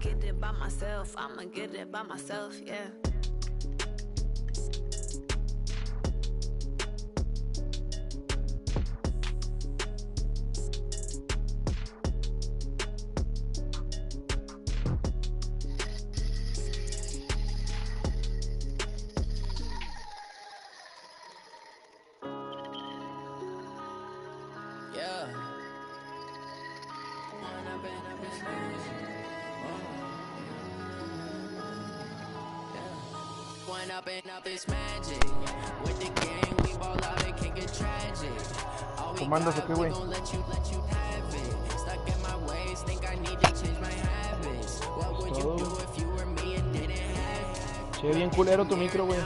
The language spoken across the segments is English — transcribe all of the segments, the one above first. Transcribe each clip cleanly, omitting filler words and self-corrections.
get it by myself. I'ma get it by myself, yeah. ¿Comandos o qué, güey? Se ve bien culero tu micro, güey.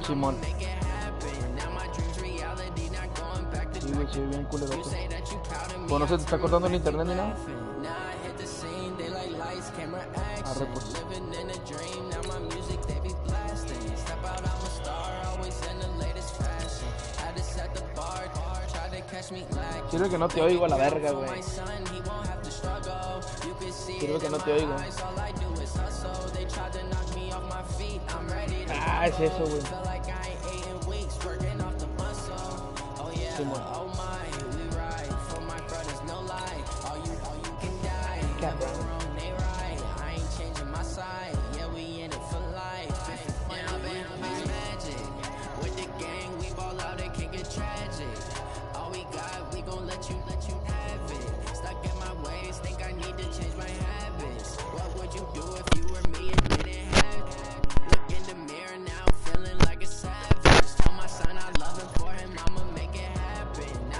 Simón. Sí, güey, se ve bien culero. ¿O no se te está cortando el internet ni nada? Arre, pues. Sirve que no te oigo a la verga, güey. Sirve que no te oigo. Ah, es eso, güey. Simón. Cabrón.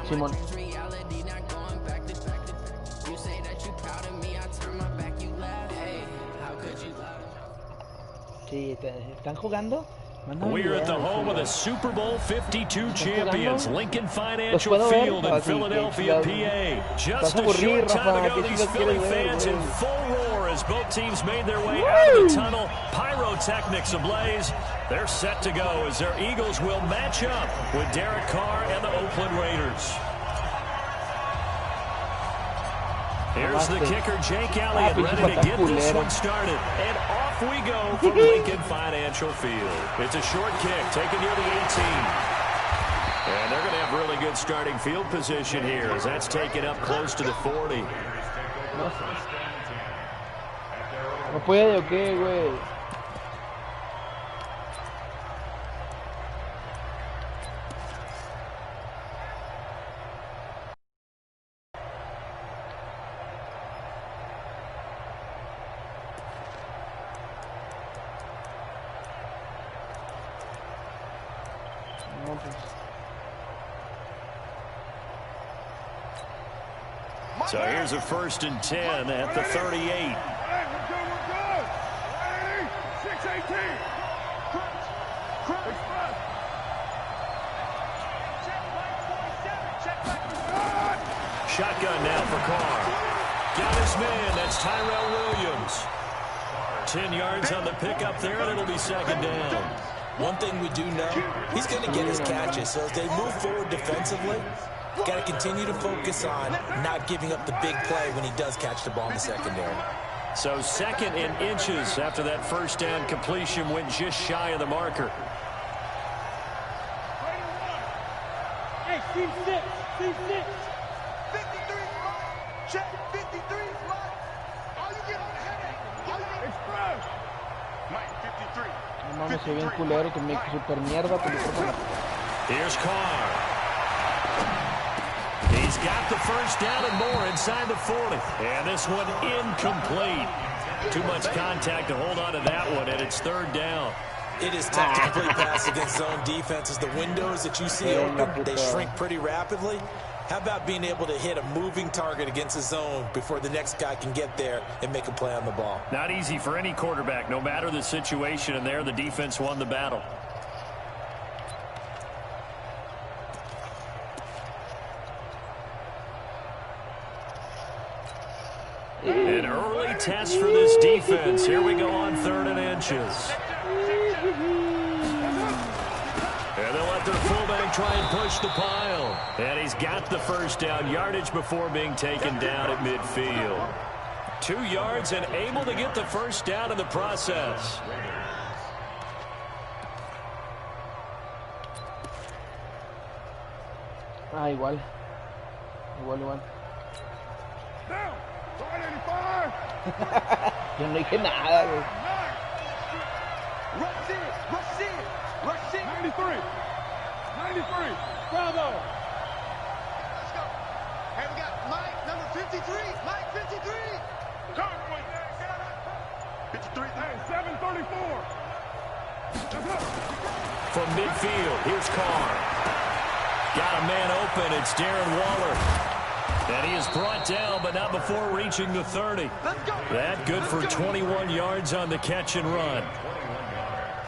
Simón. Sí, ¿están jugando? We're at the home of the Super Bowl 52 champions, Lincoln Financial Field in Philadelphia, PA. Just a short time ago, these Philly fans in full roar as both teams made their way out of the tunnel. Pyrotechnics ablaze. They're set to go as their Eagles will match up with Derek Carr and the Oakland Raiders. Here's the kicker, Jake Elliott, ready to get this one started. And off we go from Lincoln Financial Field. It's a short kick, taken near the 18. And they're going to have really good starting field position here as that's taken up close to the 40. No puede, ¿o qué, güey? So here's a 1st and 10 at the 38. Hey, we're good. Ready? 6-18. Shotgun now for Carr. Got his man. That's Tyrell Williams. 10 yards on the pickup there, and it'll be 2nd down. One thing we do know, he's going to get his catches. So as they move forward defensively, got to continue to focus on not giving up the big play when he does catch the ball in the secondary. So 2nd and inches after that 1st down completion went just shy of the marker. Hey, C6. 53 spot. Check 53 spot. All you get on the headache. All you get express. Mike, 53. No mames, se ve bien culero, tu micro super mierda, tu micrófono. Here's Carr. He's got the 1st down and more inside the 40. And this one incomplete. Too much contact to hold on to that one, and it's 3rd down. It is tough to complete pass against zone defenses. The windows that you see open, they shrink pretty rapidly. How about being able to hit a moving target against a zone before the next guy can get there and make a play on the ball? Not easy for any quarterback, no matter the situation, and there the defense won the battle. An early test for this defense. Here we go on 3rd and inches. And they'll let their fullback try and push the pile. And he's got the first down, yardage before being taken down at midfield. 2 yards and able to get the first down in the process. Igual. Yo no dije nada, güey. Rush in. 93. Bravo. Let's go. Hey, we got Mike, number 53. Mike, 53. Come on, 53. Hey, 734. From midfield, here's Carr. Got a man open. It's Darren Waller. And he is brought down, but not before reaching the 30. That good for 21 yards on the catch and run.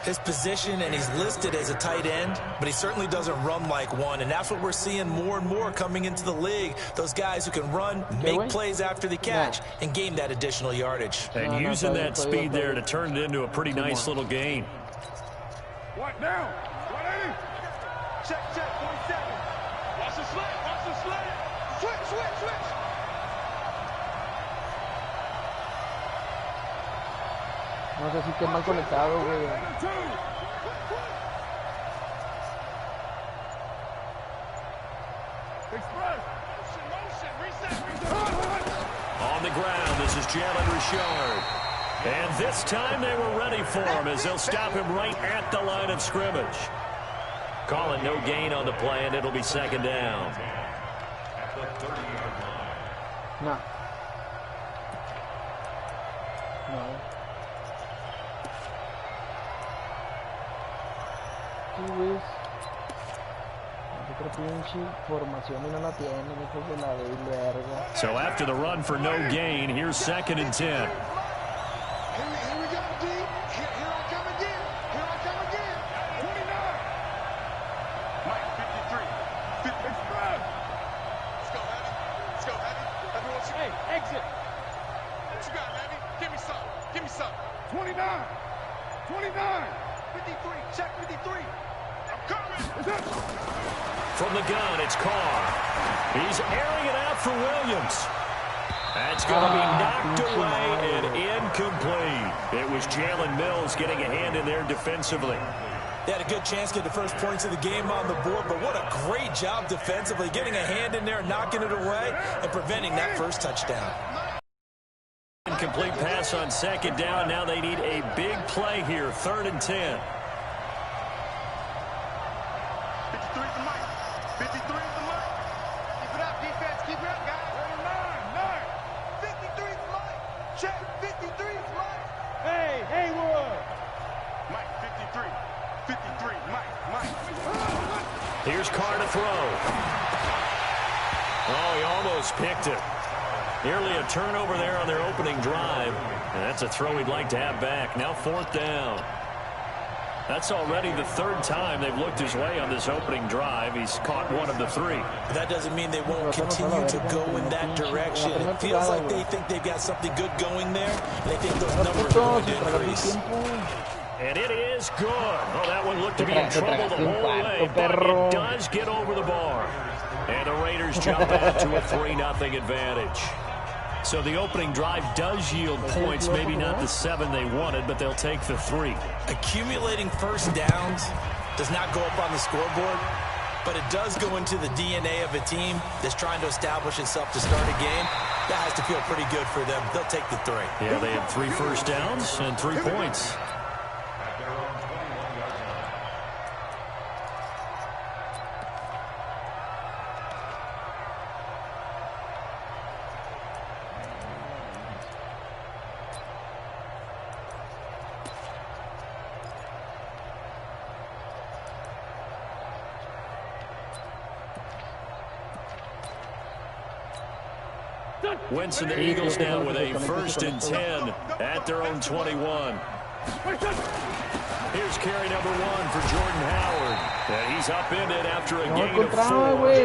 His position, and he's listed as a tight end, but he certainly doesn't run like one, and that's what we're seeing more and more coming into the league. Those guys who can run, make plays after the catch, and gain that additional yardage. And using that speed there to turn it into a pretty nice little gain. What now? 180. Check, 47. Watch the slant. Switch. No sé si esté mal conectado, güey. On the ground, this is Jalen Richard. And this time they were ready for him as they'll stop him right at the line of scrimmage. Call it no gain on the play, and it'll be second down. No. So after the run for no gain, here's 2nd and 10. Here we go, D. Here I come again. 29. Mike, 53. 55. Let's go, Heavy. Everyone, hey, exit. What you got, Heavy? Give me some. 29. 53. Check 53. I'm coming. From the gun, it's Carr. He's airing it out for Williams. That's going to be knocked away and incomplete. It was Jalen Mills getting a hand in there defensively. They had a good chance to get the first points of the game on the board, but what a great job defensively, getting a hand in there, knocking it away, and preventing that first touchdown. Incomplete pass on 2nd down. Now they need a big play here, 3rd and 10. 53 is the mic. 53 is the mic. Keep it up, defense. Keep it up, guys. 53 is the mic. Check. 53 is the mic. Hey, Haywood. Mike, 53. 53. Mike. Here's Carr to throw. Oh, he almost picked it. Nearly a turnover there on their opening drive. And that's a throw he'd like to have back. Now 4th down. That's already the 3rd time they've looked his way on this opening drive. He's caught 1 of the 3. That doesn't mean they won't continue to go in that direction. It feels like they think they've got something good going there. They think those numbers are going to increase. And it is good. Oh, that one looked to be in trouble the whole way, but it does get over the bar. And the Raiders jump out to a 3-0 advantage. So the opening drive does yield points, maybe not the 7 they wanted, but they'll take the 3. Accumulating first downs does not go up on the scoreboard, but it does go into the DNA of a team that's trying to establish itself to start a game. That has to feel pretty good for them. They'll take the 3. Yeah, they had 3 first downs and 3 points. Wentz and the Eagles now with a 1st and 10 at their own 21. Here's carry number 1 for Jordan Howard. And he's upended after a gain of 4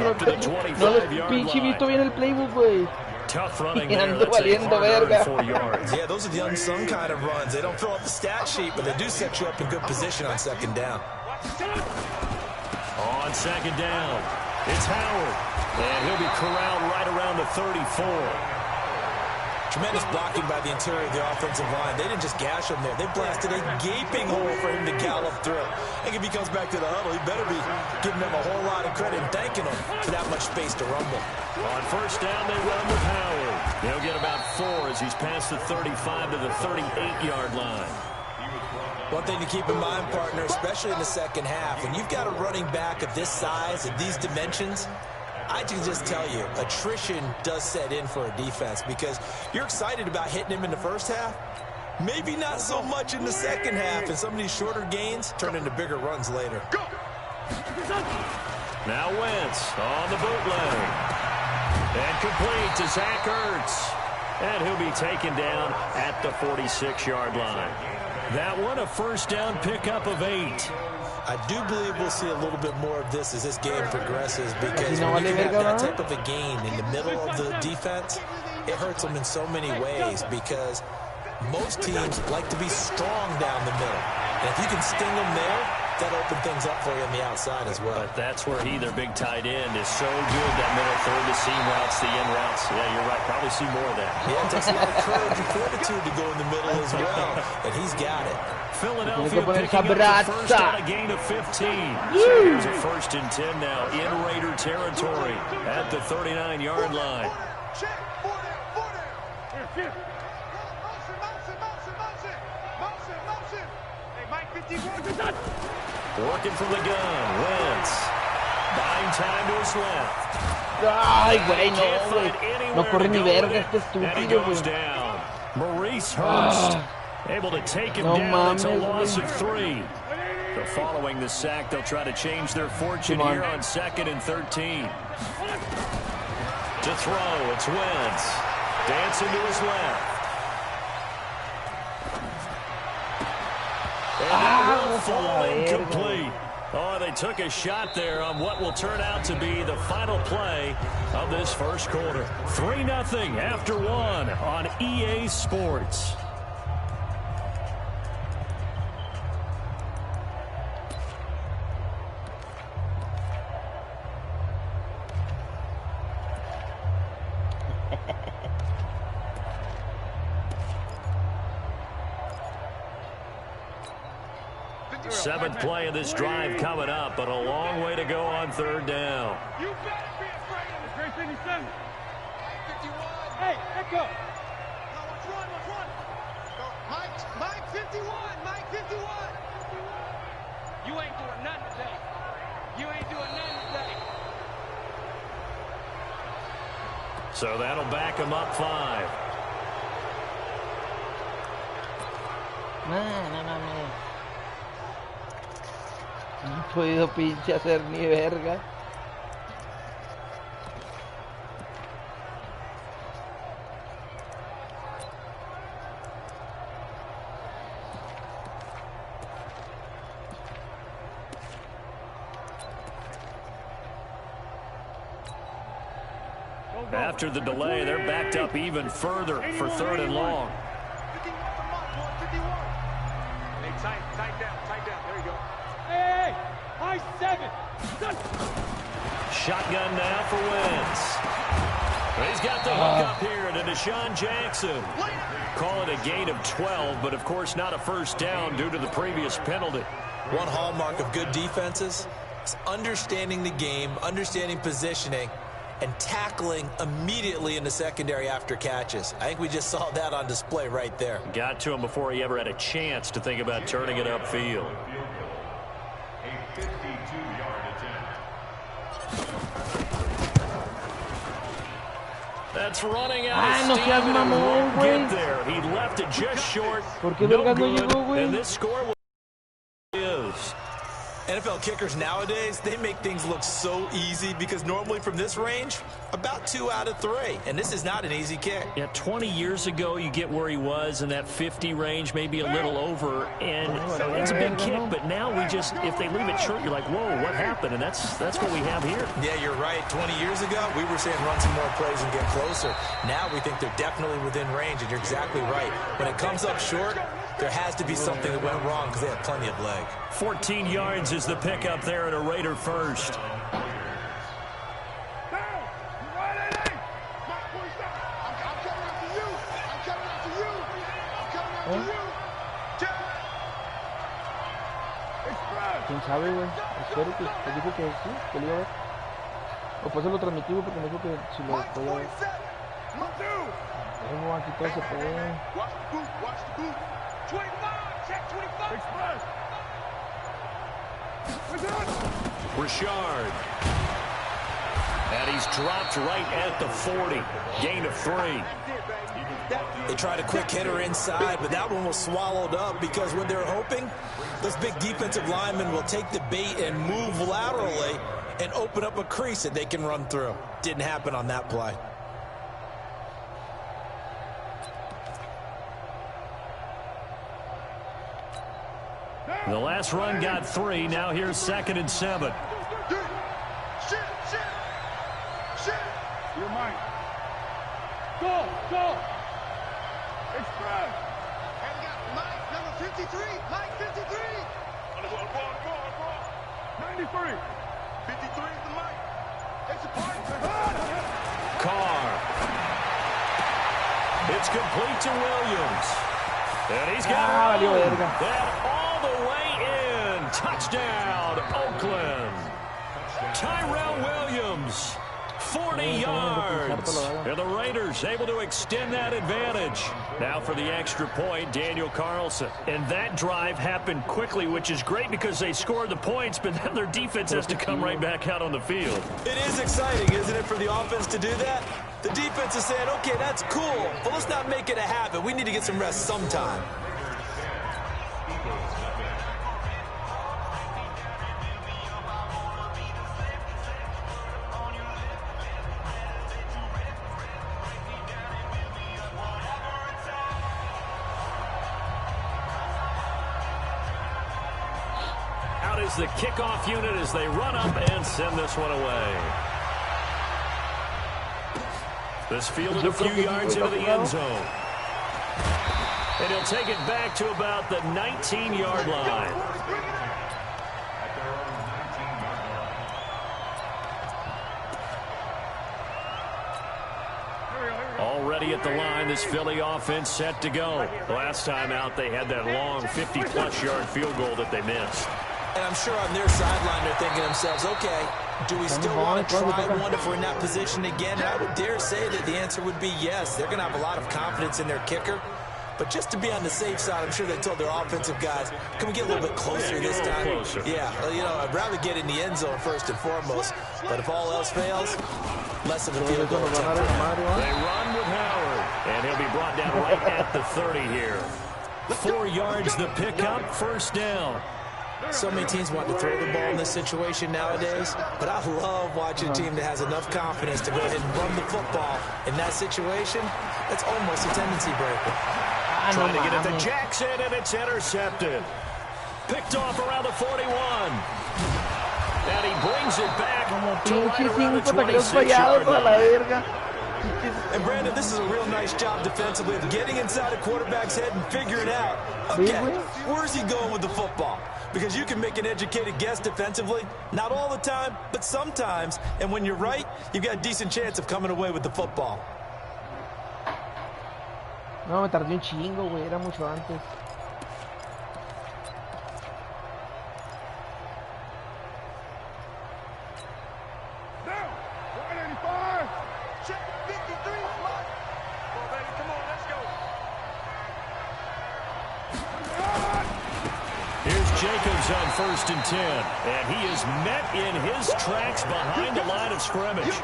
up to the 25-yard line. Tough running there. That's a hard 4 yards. Yeah, those are the unsung kind of runs. They don't fill out the stat sheet, but they do set you up in good position on 2nd down. On second down. It's Howard, and he'll be corralled right around the 34. Tremendous blocking by the interior of the offensive line. They didn't just gash him there. They blasted a gaping hole for him to gallop through. I think if he comes back to the huddle, he better be giving them a whole lot of credit and thanking them for that much space to rumble. On first down, they run with Howard. He'll get about 4 as he's past the 35 to the 38-yard line. One thing to keep in mind, partner, especially in the second half, when you've got a running back of this size and these dimensions, I can just tell you, attrition does set in for a defense because you're excited about hitting him in the first half. Maybe not so much in the second half, and some of these shorter gains turn into bigger runs later. Now Wentz on the bootleg. And complete to Zach Ertz. And he'll be taken down at the 46-yard line. That one, a first down pickup of 8. I do believe we'll see a little bit more of this as this game progresses because when you have that type of a gain in the middle of the defense, it hurts them in so many ways because most teams like to be strong down the middle. And if you can sting them there, that opens things up for you on the outside as well. But that's where their big tight end, is so good, that middle third, the seam routes, the in routes. Yeah, you're right. Probably see more of that. Yeah, it takes a lot of courage and fortitude to go in the middle as well, and he's got it. Philadelphia picking up the first on a gain of 15. So here's a first and 10 now in Raider territory at the 39-yard line. Working from the gun, Wentz. Buying time to his left. Ay, güey, no, güey. No corre ni verga este estúpido, güey. Maurice Hurst. Able to take him down. It's a loss of 3. But following the sack, they'll try to change their fortune here on 2nd and 13. To throw, it's Wentz. Dancing to his left. And fall incomplete. Oh, they took a shot there on what will turn out to be the final play of this first quarter. 3-0 after 1 on EA Sports. Seventh play of this drive coming up, but a long way to go on 3rd down. You better be afraid of the 357. Hey, echo. Let's run. Mike 51. Mike 51. You ain't doing nothing today. You ain't doing nothing today. So that'll back him up 5. No. No he podido pinche hacer ni verga. After the delay, they're backed up even further for 3rd and long. 51. Hey, tight down. There you go. Hey, high 7. Shotgun now for Wentz. He's got the hook up here to Deshaun Jackson. Call it a gain of 12, but of course not a first down due to the previous penalty. One hallmark of good defenses is understanding the game, understanding positioning, and tackling immediately in the secondary after catches. I think we just saw that on display right there. Got to him before he ever had a chance to think about turning it upfield. A 52-yard attempt. That's running out of steam and it won't get there. He left it just short. No good. And this score is. NFL kickers nowadays, they make things look so easy because normally from this range, about 2 out of 3. And this is not an easy kick. Yeah, 20 years ago, you get where he was in that 50 range, maybe a little over. And it's a big kick, but now we just, if they leave it short, you're like, whoa, what happened? And that's what we have here. Yeah, you're right. 20 years ago, we were saying run some more plays and get closer. Now we think they're definitely within range, and you're exactly right. When it comes up short, there has to be something that went wrong because they have plenty of leg. 14 yards is the pickup there, and a Raider first. ¿Quién sabe, güey? Espero que dijo que sí, que lo iba a ver. O pues se lo transmití, güey, porque me dijo que si lo podía ver. Aquí todo se puede. Richard. And he's dropped right at the 40. Gain of 3. They tried a quick hitter inside, but that one was swallowed up because what they're hoping, those big defensive linemen will take the bait and move laterally and open up a crease that they can run through. Didn't happen on that play. The last run got 3. Now here's 2nd and 7. You're mine. Go. Express. And we got Mike, number 53. Mike, 53. 93. 53 is the Mike. It's a part. Carr. It's complete to Williams. And he's got that all the way in. Touchdown, Oakland. Tyrell Williams. 40 yards. And the Raiders able to extend that advantage. Now for the extra point, Daniel Carlson. And that drive happened quickly, which is great because they scored the points, but then their defense has to come right back out on the field. It is exciting, isn't it, for the offense to do that? The defense is saying, okay, that's cool, but let's not make it a habit. We need to get some rest sometime. Is the kickoff unit as they run up and send this one away. This fielded a few yards into the end zone. And he'll take it back to about the 19-yard line. Already at the line, this Philly offense set to go. Last time out, they had that long 50-plus yard field goal that they missed. And I'm sure on their sideline they're thinking to themselves, okay, do we still want to try one if we're in that position again? And I would dare say that the answer would be yes. They're going to have a lot of confidence in their kicker. But just to be on the safe side, I'm sure they told their offensive guys, can we get a little bit closer this time? Yeah, you know, I'd rather get in the end zone first and foremost. But if all else fails, less of a field goal. They run with Howard. And he'll be brought down right at the 30 here. 4 yards the pickup, first down. So many teams want to throw the ball in this situation nowadays, but I love watching a team that has enough confidence to go ahead and run the football. In that situation, that's almost a tendency breaker. Trying to get it to Jackson, and it's intercepted. Picked off around the 41. And he brings it back to right around the 26-yard line. And Brandon, this is a real nice job defensively of getting inside a quarterback's head and figuring out, okay, where's he going with the football? Because you can make an educated guess defensively, not all the time, but sometimes. And when you're right, you've got a decent chance of coming away with the football. No, me tardé un chingo, güey, era mucho antes. Jacobs on 1st and 10, and he is met in his tracks behind the line of scrimmage.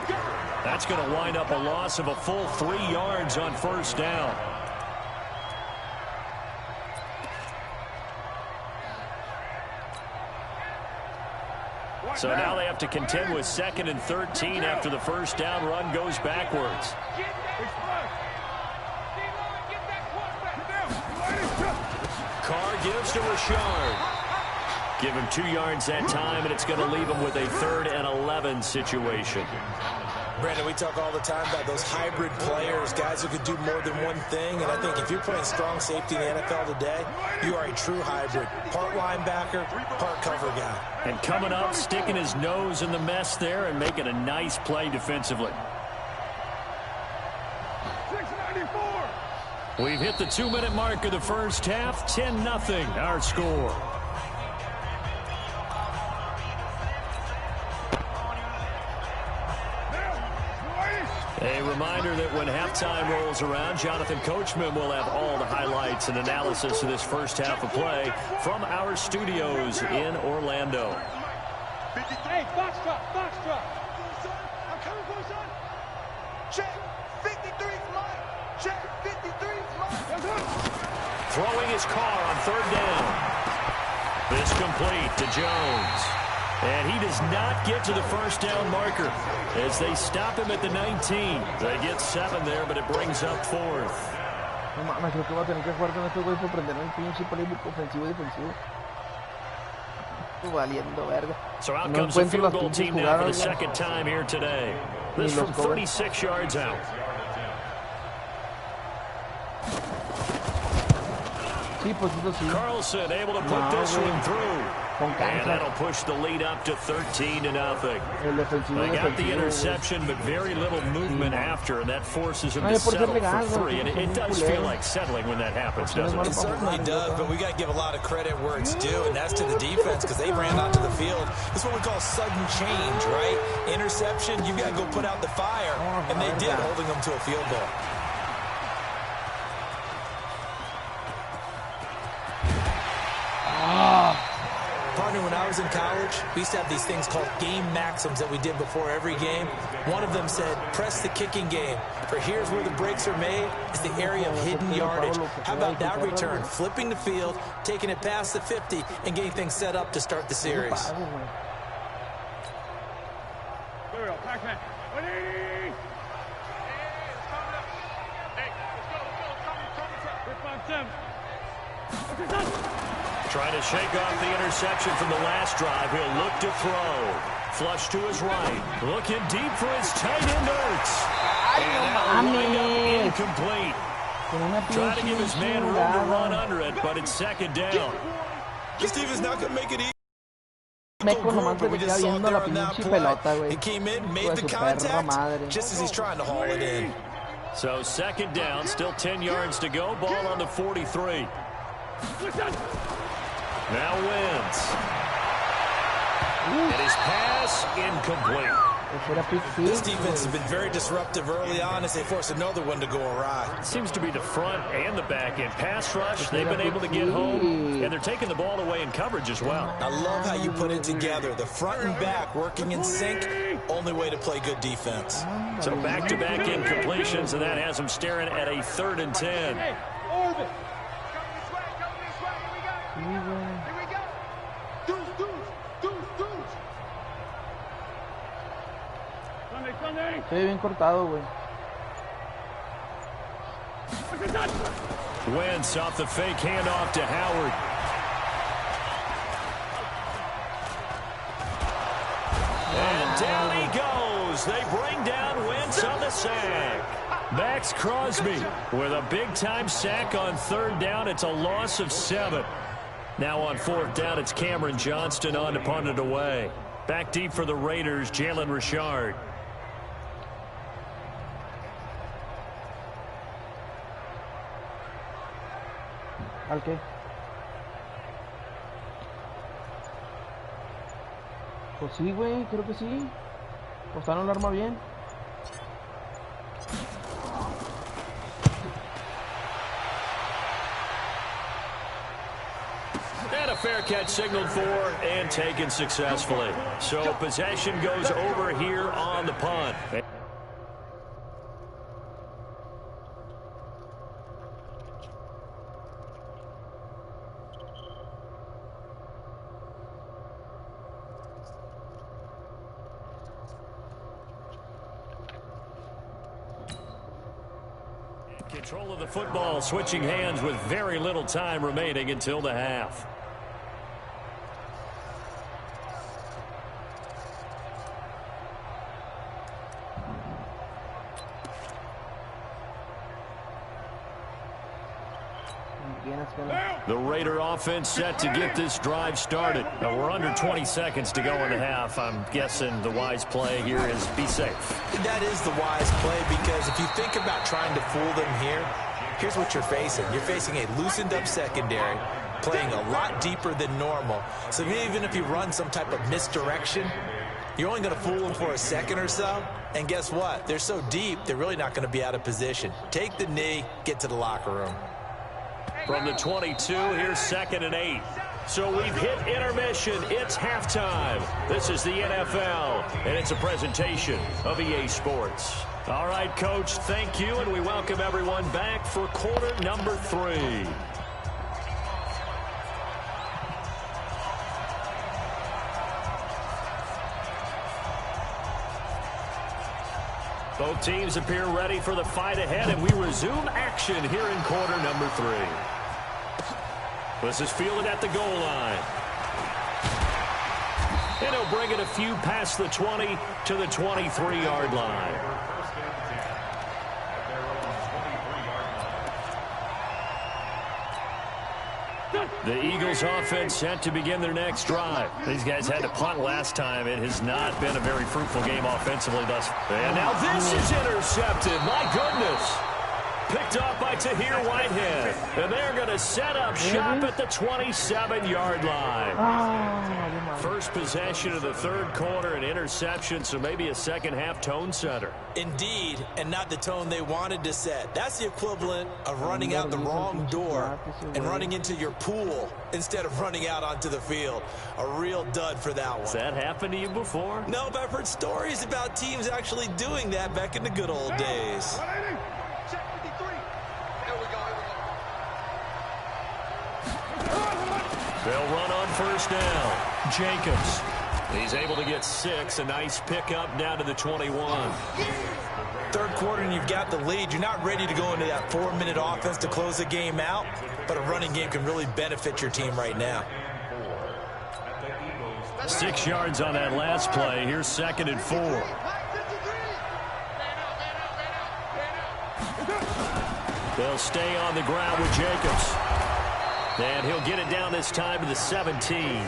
That's going to wind up a loss of a full 3 yards on first down. So now they have to contend with 2nd and 13 after the first down run goes backwards. Carr gives to Richard. Give him 2 yards that time, and it's going to leave him with a 3rd and 11 situation. Brandon, we talk all the time about those hybrid players, guys who could do more than one thing. And I think if you're playing strong safety in the NFL today, you are a true hybrid. Part linebacker, part cover guy. And coming up, sticking his nose in the mess there and making a nice play defensively. 694. We've hit the 2-minute mark of the first half. 10-0 our score. A reminder that when halftime rolls around, Jonathan Coachman will have all the highlights and analysis of this first half of play from our studios in Orlando. Hey, box drop, box drop. I'm coming for son. Check, 53's mine. Check, 53's mine. Throwing his car on third down. This complete to Jones. And he does not get to the first down marker as they stop him at the 19. They get 7 there, but it brings up 4th. No mames, creo que va a tener que jugar con este güey para aprender el pinche playbook ofensivo y defensivo. Valiendo verga. So out comes the field goal team now for the second time here today. This from 36 yards out. Sí, pues eso sí. Carlson able to put this one through. And that'll push the lead up to 13-0. They got the interception, but very little movement after, and that forces them to settle for 3. And it does feel like settling when that happens, doesn't it? It certainly does, but we got to give a lot of credit where it's due, and that's to the defense because they ran onto the field. This is what we call sudden change, right? Interception, you got to go put out the fire, and they did, holding them to a field goal. Partner, when I was in college, we used to have these things called game maxims that we did before every game. One of them said, press the kicking game. For here's where the breaks are made. It's the area of hidden yardage. How about that return? Flipping the field, taking it past the 50, and getting things set up to start the series. There we go, Pac-Man. 180. Hey, let's go. Rip on 7. Trying to shake off the interception from the last drive. He'll look to throw. Flush to his right. Looking deep for his tight end Ertz. And that'll wind up incomplete. Trying to give his man room to run under it, but it's second down. Steven's not going to make it easy. Meco nomás se le queda viendo la pinche pelota, güey. He came in, made the contact, just as he's trying to haul it in. So second down, still 10 yards to go. Ball on the 43. Now wins. And his pass incomplete. This defense has been very disruptive early on as they force another one to go awry. Seems to be the front and the back end. Pass rush, they've been able to get home, and they're taking the ball away in coverage as well. I love how you put it together. The front and back working in sync, only way to play good defense. So back-to-back incompletions, and that has them staring at a 3rd and 10. Hey, Orbit. Se ve bien cortado, güey. Wentz off the fake handoff to Howard. And down he goes. They bring down Wentz on the sack. Max Crosby with a big-time sack on 3rd down. It's a loss of 7. Now on 4th down, it's Cameron Johnston on to punt it away. Back deep for the Raiders, Jalen Richard. ¿Al qué? Pues sí, güey, creo que sí. Costaron el arma bien. And a fair catch signaled for and taken successfully. So possession goes over here on the punt. Control of the football, switching hands with very little time remaining until the half. The Raider offense set to get this drive started. Now we're under 20 seconds to go in the half. I'm guessing the wise play here is be safe. That is the wise play, because if you think about trying to fool them here, here's what you're facing. You're facing a loosened up secondary, playing a lot deeper than normal. So even if you run some type of misdirection, you're only going to fool them for a second or so. And guess what? They're so deep, they're really not going to be out of position. Take the knee, get to the locker room. From the 22, here's 2nd and 8. So we've hit intermission. It's halftime. This is the NFL, and it's a presentation of EA Sports. All right, Coach, thank you, and we welcome everyone back for quarter number 3. Both teams appear ready for the fight ahead, and we resume action here in quarter number 3. This is fielded at the goal line. And he'll bring it a few past the 20 to the 23-yard line. The Eagles offense set to begin their next drive. These guys had to punt last time. It has not been a very fruitful game offensively thus far. And now this is intercepted. My goodness. Picked off by Tahir Whitehead. And they're going to set up shop at the 27-yard line. First possession of the third quarter, an interception, so maybe a second-half tone setter. Indeed, and not the tone they wanted to set. That's the equivalent of running out the wrong door and running into your pool instead of running out onto the field. A real dud for that one. Has that happened to you before? No, but I've heard stories about teams actually doing that back in the good old days. They'll run on first down. Jacobs. He's able to get 6. A nice pickup down to the 21. Third quarter and you've got the lead. You're not ready to go into that 4-minute offense to close the game out, but a running game can really benefit your team right now. 6 yards on that last play. Here's 2nd and 4. They'll stay on the ground with Jacobs. And he'll get it down this time to the 17.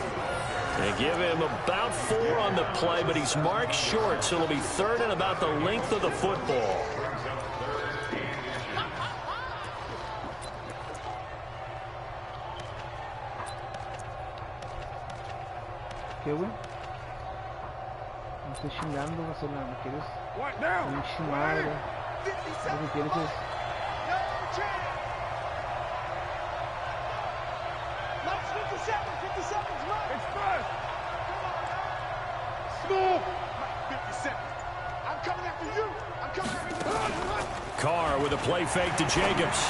They give him about 4 on the play, but he's marked short, so it'll be 3rd and about the length of the football. ¿Qué, güey? Me estoy chingando, Barcelona. ¿Me quieres? Pinche madre. Lo que quieres es... Carr with a play fake to Jacobs.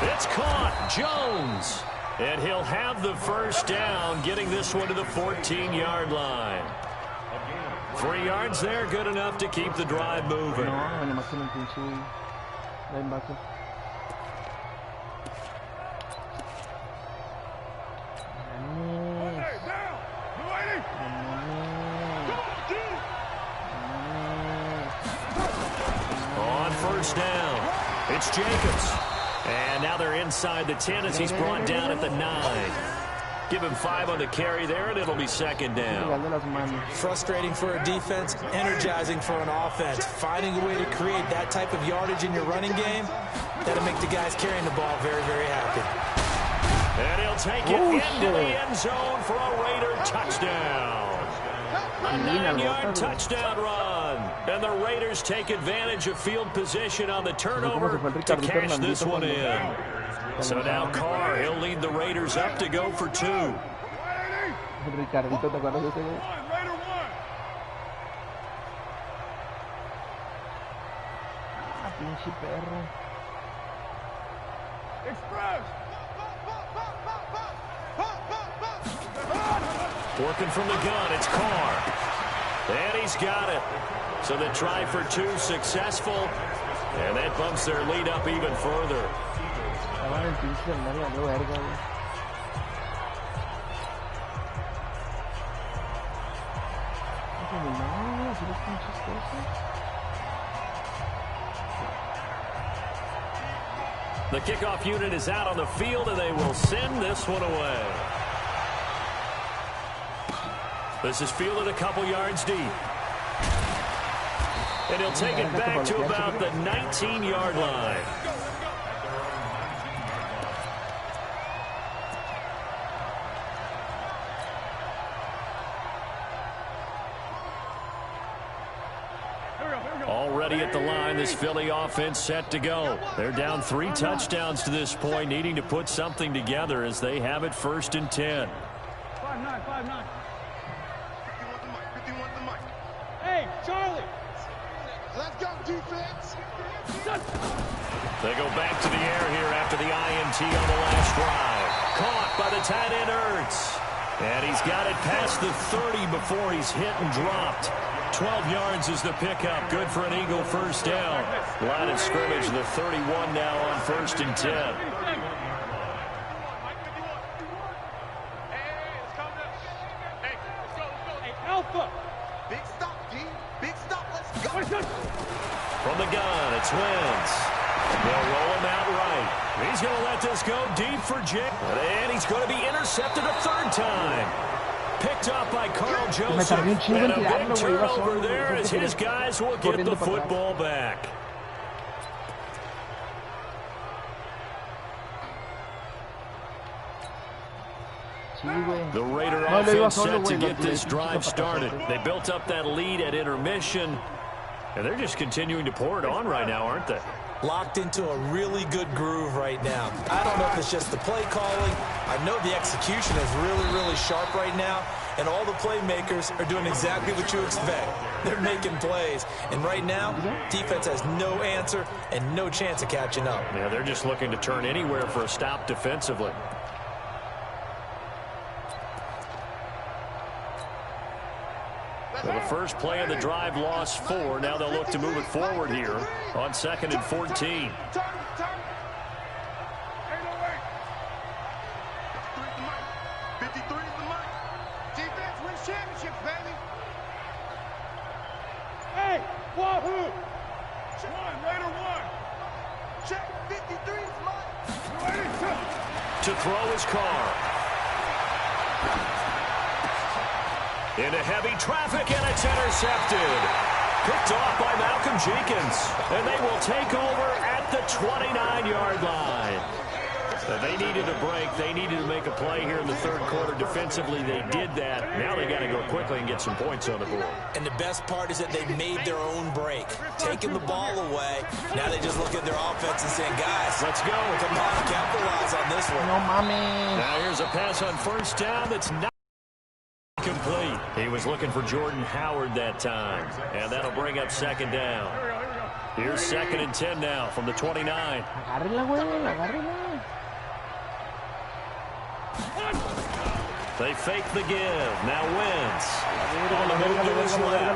It's caught. Jones. And he'll have the first down, getting this one to the 14-yard line. 3 yards there, good enough to keep the drive moving. On first down, it's Jacobs. And now they're inside the 10 as he's brought down at the 9. Give him 5 on the carry there, and it'll be 2nd down. Frustrating for a defense, energizing for an offense. Finding a way to create that type of yardage in your running game, that'll make the guys carrying the ball very, very happy. And he'll take it into the end zone for a Raider touchdown. A 9-yard touchdown run. And the Raiders take advantage of field position on the turnover to cash this one in. So now Carr, he'll lead the Raiders up to go for 2. Ricardito, ¿te acuerdas de ese güey? Ah, pinche perro. Working from the gun, it's Carr. And he's got it. So the try for 2 successful. And that bumps their lead up even further. The kickoff unit is out on the field, and they will send this one away. This is fielded a couple yards deep. And he'll take it back to about the 19-yard line. Already at the line, this Philly offense set to go. They're down 3 touchdowns to this point, needing to put something together as they have it 1st and 10. 5-9, 5-9. 51 the mic. Hey, Charlie. Let's go, defense. They go back to the air here after the INT on the last drive. Caught by the tight end Ertz. And he's got it past the 30 before he's hit and dropped. 12 yards is the pickup. Good for an Eagle first down. Line of scrimmage, the 31 now on 1st and 10. Alpha. Big stop, D. Big stop. Let's go. From the gun, it's Wentz. They'll roll him out right. He's going to let this go deep for Jake. And he's going to be intercepted a 3rd time. Picked up by Carl Joseph. And a big turnover there as his guys will get the football back. The Raider offense set to get this drive started. They built up that lead at intermission, and they're just continuing to pour it on right now, aren't they? Locked into a really good groove right now. I don't know if it's just the play calling. I know the execution is really, really sharp right now, and all the playmakers are doing exactly what you expect. They're making plays, and right now, defense has no answer and no chance of catching up. Yeah, they're just looking to turn anywhere for a stop defensively. So the first play of the drive lost 4. Now they'll look to move it forward here on 2nd and 14. 53 is the mic. Defense wins championships, baby. Hey, Wahoo! Raider 1. Check, 53 is mine. To throw his car. Into heavy traffic, and it's intercepted. Picked off by Malcolm Jenkins. And they will take over at the 29-yard line. They needed a break. They needed to make a play here in the 3rd quarter. Defensively, they did that. Now they got to go quickly and get some points on the board. And the best part is that they made their own break. Taking the ball away. Now they just look at their offense and saying, guys, let's go. Come on, capitalize on this one. No, mommy. Now here's a pass on 1st down that's not complete. He was looking for Jordan Howard that time. And that'll bring up 2nd down. Here's 2nd and 10 now from the 29. Agárrela, güey, agárrela. They fake the give. Now Wentz. On the move to his left.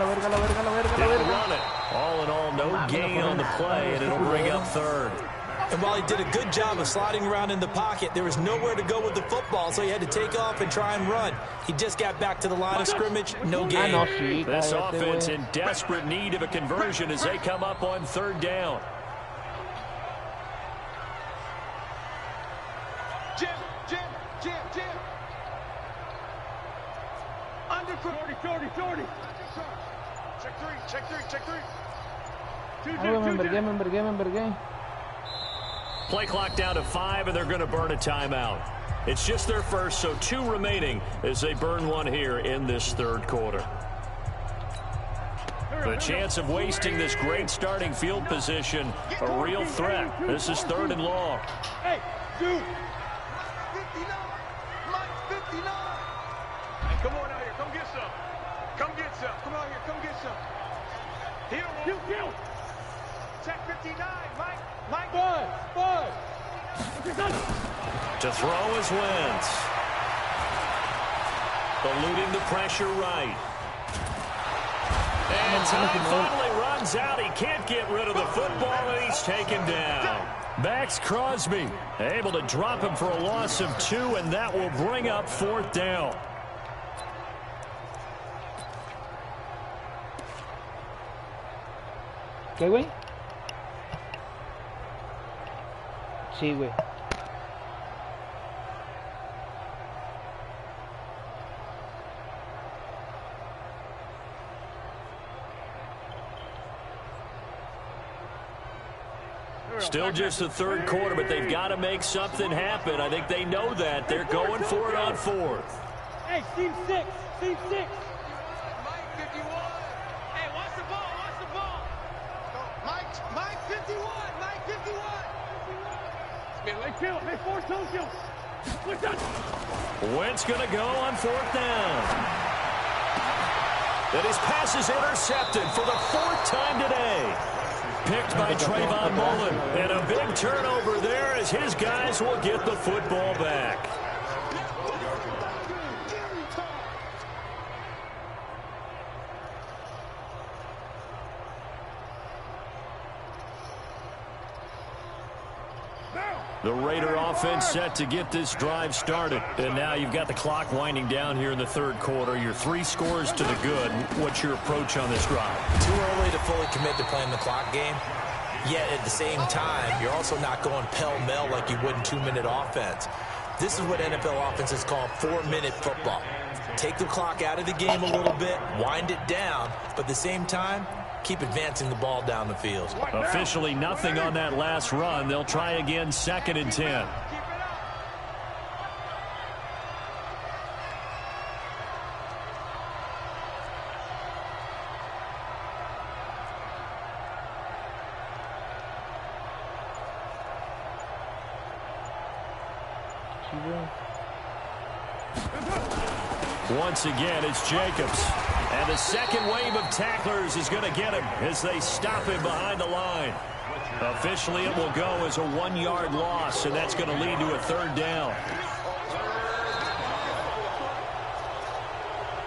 He'll run it. All in all, no gain on the play, and it'll bring up 3rd. And while he did a good job of sliding around in the pocket, there was nowhere to go with the football, so he had to take off and try and run. He just got back to the line of scrimmage, no gain. This offense in desperate need of a conversion as they come up on 3rd down. Jim. Under 40. Check 3. Me envergué. Play clock down to 5, and they're going to burn a timeout. It's just their first, so 2 remaining as they burn one here in this 3rd quarter. The chance of wasting this great starting field position, a real threat. This is 3rd and long. Hey, dude. 59. Mike, 59. Hey, come on out here. Come get some. Come out here. Come get some. Heel. Check 59, Mike. Bud. To throw is Wentz. Eluding the pressure right. And time finally runs out. He can't get rid of the football, and he's taken down. Max Crosby able to drop him for a loss of 2, and that will bring up 4th down. ¿Qué, güey? Sí, güey. Still just the third quarter, but they've got to make something happen. I think they know that. They're going for it on fourth. Hey, team 6. Team 6. Mike 51. Hey, watch the ball. Watch the ball. Mike 51. Mike 51. Man, let's kill. Hey, 4 toe kills. Wentz going to go on fourth down. And his pass is intercepted for the 4th time today. Picked by Trayvon Mullen. And a big turnover there as his guys will get the football back. The Raider offense set to get this drive started. And now you've got the clock winding down here in the third quarter. Your 3 scores to the good. What's your approach on this drive? Too early to fully commit to playing the clock game. Yet at the same time, you're also not going pell-mell like you would in 2-minute offense. This is what NFL offenses call 4-minute football. Take the clock out of the game a little bit, wind it down, but at the same time, keep advancing the ball down the field. Officially nothing on that last run. They'll try again, 2nd and 10. Once again, it's Jacobs. And the second wave of tacklers is going to get him as they stop him behind the line. Officially, it will go as a 1-yard loss, and that's going to lead to a 3rd down.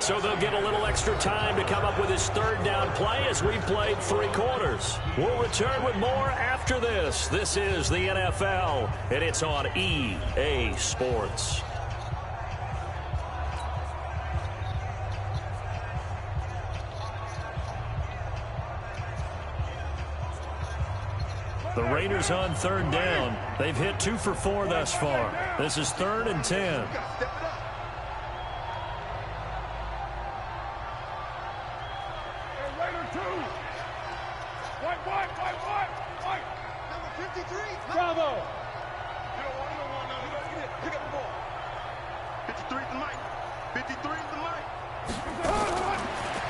So they'll get a little extra time to come up with his 3rd down play as we've played 3 quarters. We'll return with more after this. This is the NFL, and it's on EA Sports. The Raiders on 3rd down. They've hit 2 for 4 thus far. This is 3rd and 10. Hey, Raider 2. White. Number 53. Bravo. You don't want to pick up the ball. 53 is the mic. 53 is the mic.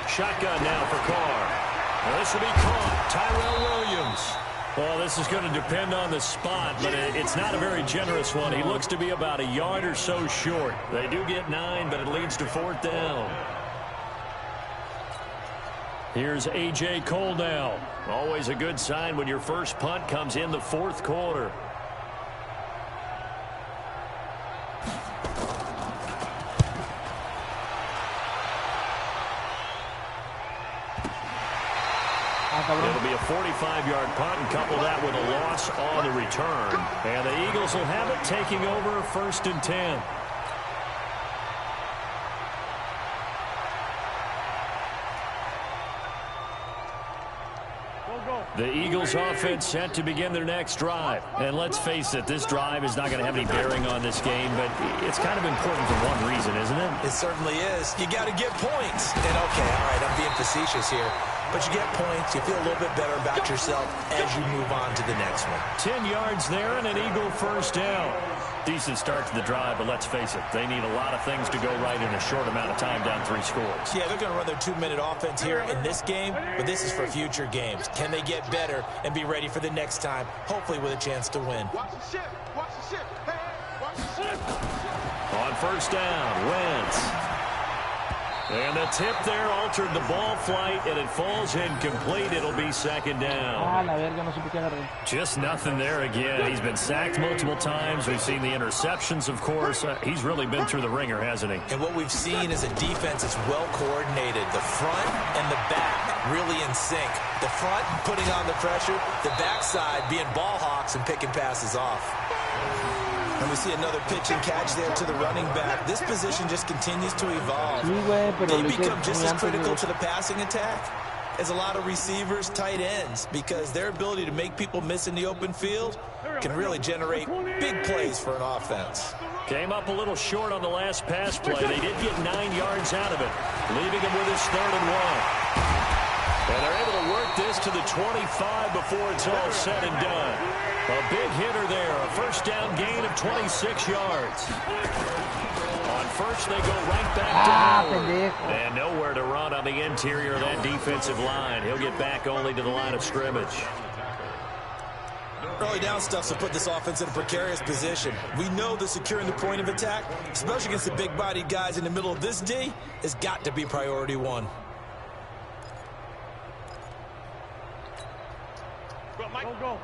Shotgun now for Carr. Well, this will be caught. Tyrell Williams. Well, this is going to depend on the spot, but it's not a very generous one. He looks to be about a yard or so short. They do get 9, but it leads to 4th down. Here's A.J. Cole now. Always a good sign when your first punt comes in the 4th quarter. It'll be a 45-yard punt and couple that with a loss on the return. And the Eagles will have it taking over 1st and 10. The Eagles offense set to begin their next drive. And let's face it, this drive is not going to have any bearing on this game, but it's kind of important for one reason, isn't it? It certainly is. You got to get points. And okay, all right, I'm being facetious here. But you get points, you feel a little bit better about yourself as you move on to the next one. 10 yards there and an Eagle 1st down. Decent start to the drive, but let's face it, they need a lot of things to go right in a short amount of time, down 3 scores. Yeah, they're going to run their 2-minute offense here in this game, but this is for future games. Can they get better and be ready for the next time, hopefully with a chance to win? Watch the ship. Watch the ship. Hey, watch the ship. On 1st down, Wentz. And the tip there altered the ball flight, and it falls incomplete. It'll be 2nd down. Just nothing there again. He's been sacked multiple times. We've seen the interceptions, of course. He's really been through the ringer, hasn't he? And what we've seen is a defense that's well coordinated. The front and the back really in sync. The front putting on the pressure, the backside being ball hawks and picking passes off. And we see another pitch and catch there to the running back. This position just continues to evolve. They become just as critical to the passing attack is a lot of receivers, tight ends, because their ability to make people miss in the open field can really generate big plays for an offense. Came up a little short on the last pass play. They did get 9 yards out of it, leaving him with his 3rd and 1. And they're able to work this to the 25 before it's all said and done. A big hitter there, a first down gain of 26 yards. On first, they go right back to Howard. And nowhere to run on the interior of that defensive line. He'll get back only to the line of scrimmage. Early down stuffs will put this offense in a precarious position. We know that securing the point of attack, especially against the big-bodied guys in the middle of this D, has got to be priority 1. Go, Mike. Go.